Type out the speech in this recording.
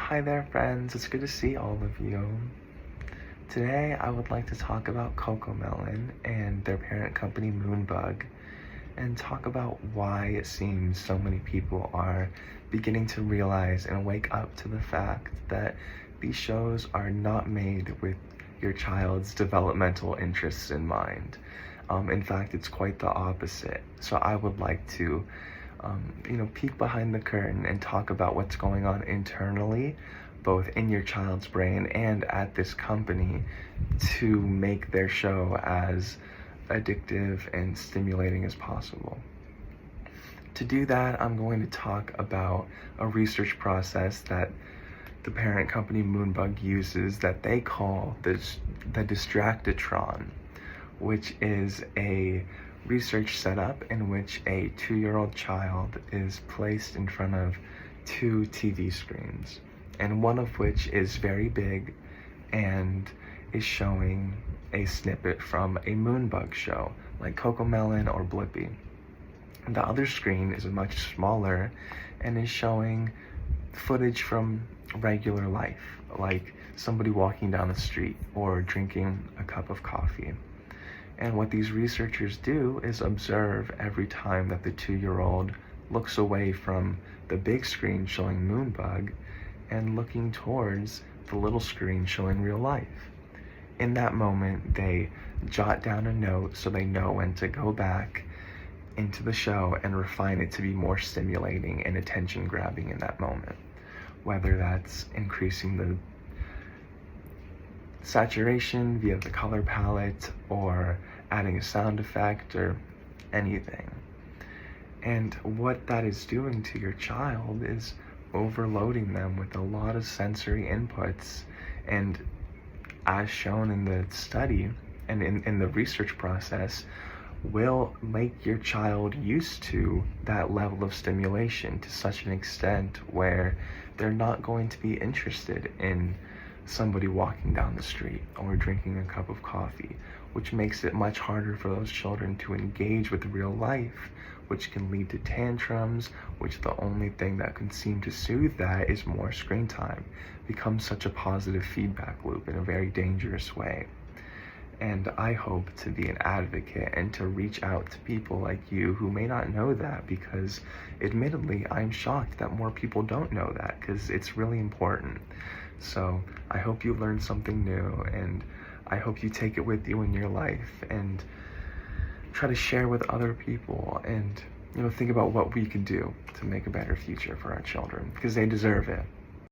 Hi there, friends. It's good to see all of you. Today, I would like to talk about CoComelon and their parent company, Moonbug, and talk about why it seems so many people are beginning to realize and wake up to the fact that these shows are not made with your child's developmental interests in mind. In fact, it's quite the opposite. So I would like to peek behind the curtain and talk about what's going on internally, both in your child's brain and at this company, to make their show as addictive and stimulating as possible. To do that, I'm going to talk about a research process that the parent company Moonbug uses that they call the Distractitron, which is a research setup in which a 2-year-old child is placed in front of 2 TV screens, and one of which is very big and is showing a snippet from a Moonbug show, like CoComelon or Blippi. The other screen is much smaller and is showing footage from regular life, like somebody walking down the street or drinking a cup of coffee. And what these researchers do is observe every time that the 2-year-old looks away from the big screen showing Moonbug and looking towards the little screen showing real life. In that moment, they jot down a note so they know when to go back into the show and refine it to be more stimulating and attention grabbing in that moment. Whether that's increasing the saturation via the color palette or adding a sound effect or anything. And what that is doing to your child is overloading them with a lot of sensory inputs, and as shown in the study and in the research process, will make your child used to that level of stimulation to such an extent where they're not going to be interested in somebody walking down the street or drinking a cup of coffee, which makes it much harder for those children to engage with real life, which can lead to tantrums, which the only thing that can seem to soothe that is more screen time. Becomes such a positive feedback loop in a very dangerous way. And I hope to be an advocate and to reach out to people like you who may not know that, because admittedly, I'm shocked that more people don't know that, because it's really important. So I hope you learned something new, and I hope you take it with you in your life and try to share with other people, and think about what we can do to make a better future for our children, because they deserve it.